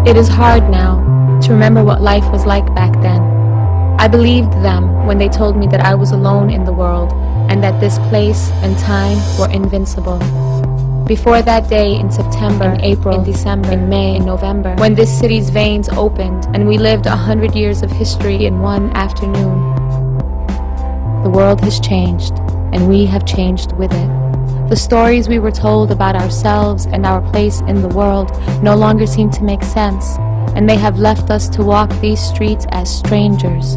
It is hard now to remember what life was like back then. I believed them when they told me that I was alone in the world and that this place and time were invincible. Before that day in September, in April, in December, in May, in November, when this city's veins opened and we lived 100 years of history in one afternoon, the world has changed and we have changed with it. The stories we were told about ourselves and our place in the world no longer seem to make sense, and they have left us to walk these streets as strangers.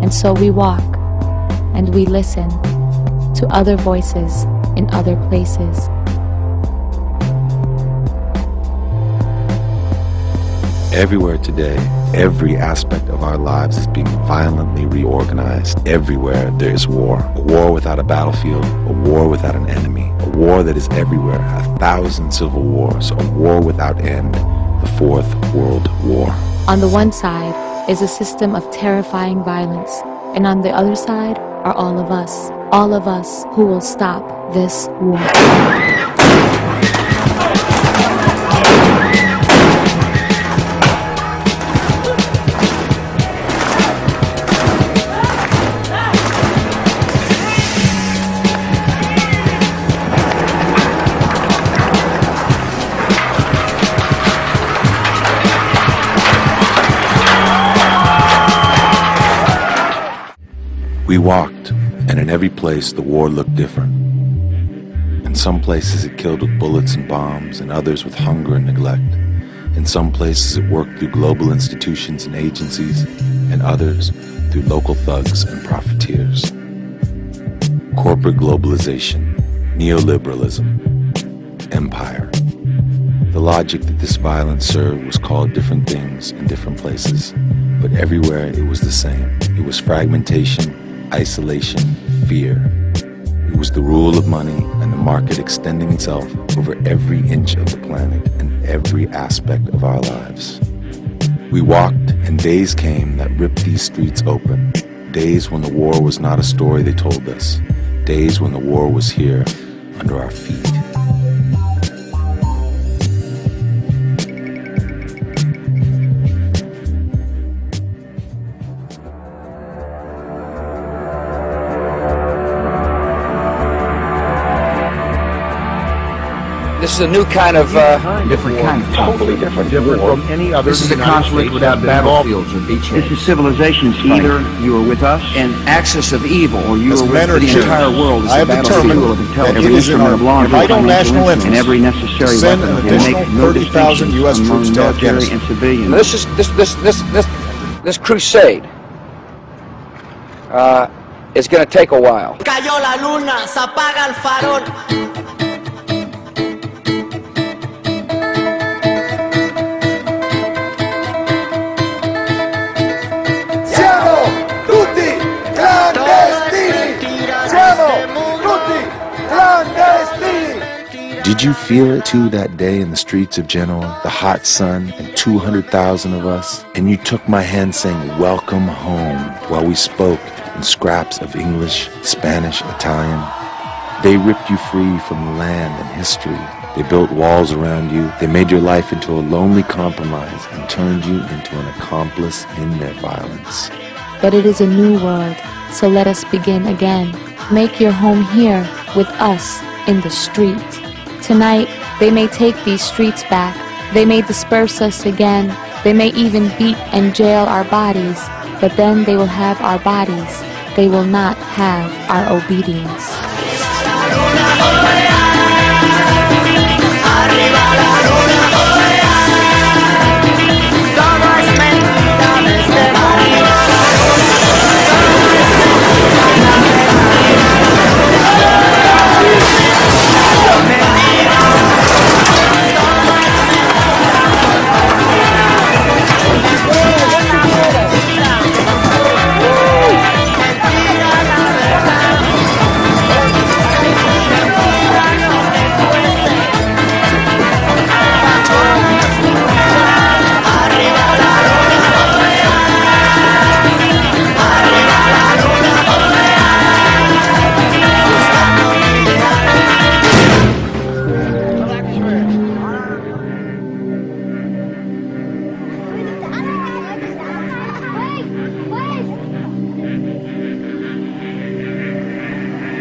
And so we walk, and we listen to other voices in other places. Everywhere today, every aspect of our lives is being violently reorganized. Everywhere there is war. A war without a battlefield, a war without an enemy, a war that is everywhere, 1,000 civil wars, a war without end, the Fourth World War. On the one side is a system of terrifying violence, and on the other side are all of us who will stop this war. We walked, and in every place the war looked different. In some places it killed with bullets and bombs, and others with hunger and neglect. In some places it worked through global institutions and agencies, and others through local thugs and profiteers. Corporate globalization, neoliberalism, empire. The logic that this violence served was called different things in different places, but everywhere it was the same. It was fragmentation, isolation, fear. It was the rule of money and the market extending itself over every inch of the planet and every aspect of our lives. We walked, and days came that ripped these streets open. Days when the war was not a story they told us. Days when the war was here, under our feet. This is a new kind of, different kind of totally different from any other. This is a conflict without battlefields or beachheads. This is civilization's fight. Either you are with us, an axis of evil, or you are with the entire world. I have determined that it is in our vital national interest and every necessary to send an additional 30,000 U.S. troops to Afghanistan. And civilians. This crusade is going to take a while. Cayó la luna, se apaga el farol. Did you feel it too that day in the streets of Genoa, the hot sun and 200,000 of us? And you took my hand saying, "Welcome home," while we spoke in scraps of English, Spanish, Italian. They ripped you free from the land and history. They built walls around you. They made your life into a lonely compromise and turned you into an accomplice in their violence. But it is a new world, so let us begin again. Make your home here with us in the street. Tonight, they may take these streets back. They may disperse us again. They may even beat and jail our bodies. But then they will have our bodies. They will not have our obedience.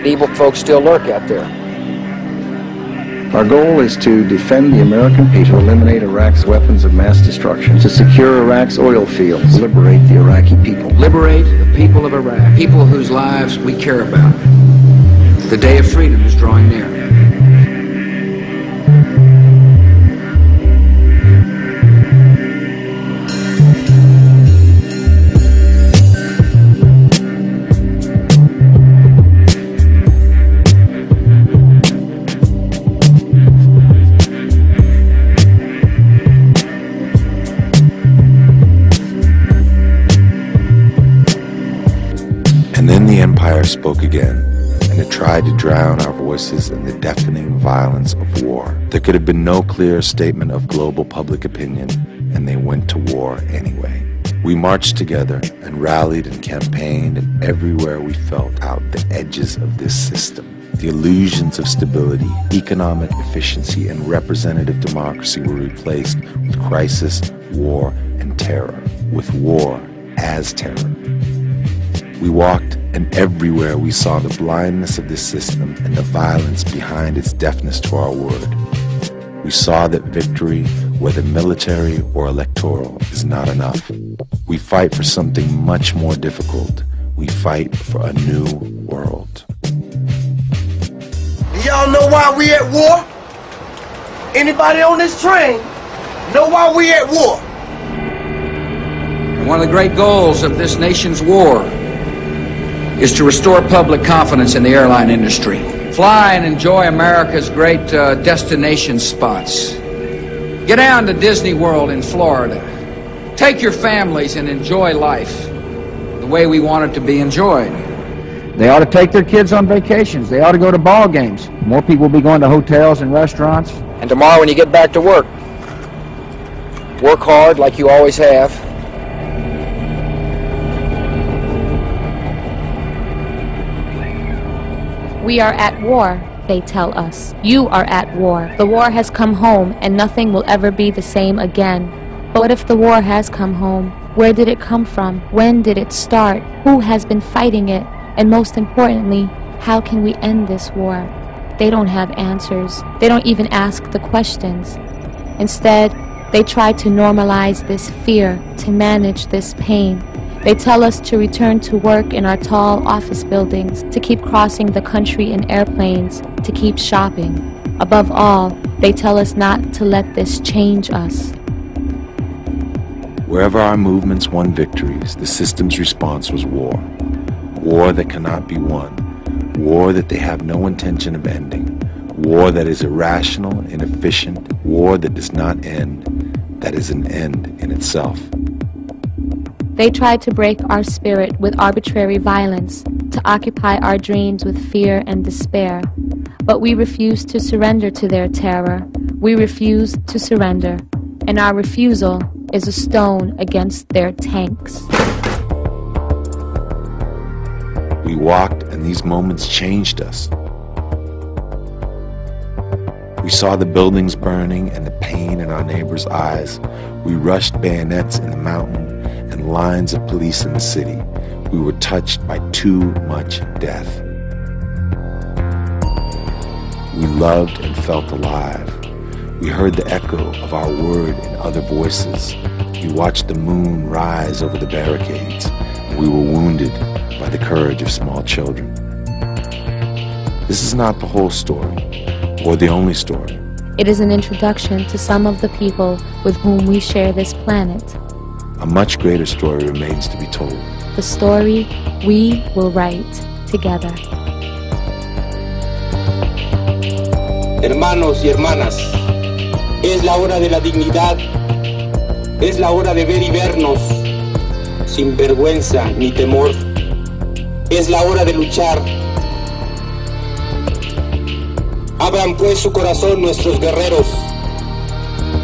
The evil folks still lurk out there. Our goal is to defend the American people, to eliminate Iraq's weapons of mass destruction, to secure Iraq's oil fields, liberate the Iraqi people. Liberate the people of Iraq, people whose lives we care about. The day of freedom is drawing near. And then the Empire spoke again, and it tried to drown our voices in the deafening violence of war. There could have been no clearer statement of global public opinion, and they went to war anyway. We marched together and rallied and campaigned, and everywhere we felt out the edges of this system. The illusions of stability, economic efficiency, and representative democracy were replaced with crisis, war, and terror, with war as terror. We walked, and everywhere we saw the blindness of this system and the violence behind its deafness to our word. We saw that victory, whether military or electoral, is not enough. We fight for something much more difficult. We fight for a new world. Y'all know why we at war? Anybody on this train know why we at war? One of the great goals of this nation's war is to restore public confidence in the airline industry. Fly and enjoy America's great destination spots. Get down to Disney World in Florida. Take your families and enjoy life the way we want it to be enjoyed. They ought to take their kids on vacations. They ought to go to ball games. More people will be going to hotels and restaurants. And tomorrow when you get back to work hard like you always have. We are at war, they tell us. You are at war. The war has come home, and nothing will ever be the same again. But what if the war has come home? Where did it come from? When did it start? Who has been fighting it? And most importantly, how can we end this war? They don't have answers. They don't even ask the questions. Instead, they try to normalize this fear, to manage this pain. They tell us to return to work in our tall office buildings, to keep crossing the country in airplanes, to keep shopping. Above all, they tell us not to let this change us. Wherever our movements won victories, the system's response was war. War that cannot be won. War that they have no intention of ending. War that is irrational, inefficient. War that does not end, that is an end in itself. They tried to break our spirit with arbitrary violence, to occupy our dreams with fear and despair. But we refuse to surrender to their terror. We refuse to surrender. And our refusal is a stone against their tanks. We walked, and these moments changed us. We saw the buildings burning and the pain in our neighbors' eyes. We rushed bayonets in the mountain and lines of police in the city. We were touched by too much death. We loved and felt alive. We heard the echo of our word in other voices. We watched the moon rise over the barricades. We were wounded by the courage of small children. This is not the whole story, or the only story. It is an introduction to some of the people with whom we share this planet. A much greater story remains to be told. The story we will write together. Hermanos y hermanas, es la hora de la dignidad, es la hora de ver y vernos, sin vergüenza ni temor. Es la hora de luchar. Abran pues su corazón nuestros guerreros.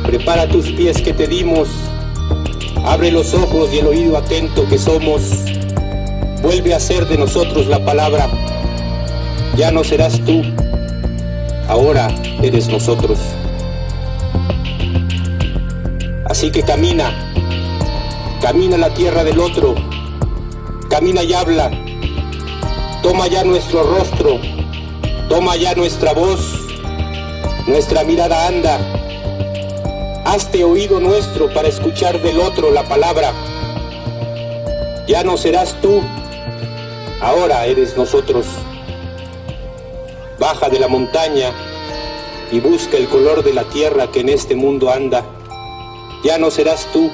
Prepara tus pies que te dimos. Abre los ojos y el oído atento que somos. Vuelve a ser de nosotros la palabra. Ya no serás tú. Ahora eres nosotros. Así que camina. Camina a la tierra del otro. Camina y habla. Toma ya nuestro rostro, toma ya nuestra voz, nuestra mirada anda. Hazte oído nuestro para escuchar del otro la palabra. Ya no serás tú, ahora eres nosotros. Baja de la montaña y busca el color de la tierra que en este mundo anda. Ya no serás tú,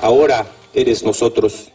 ahora eres nosotros.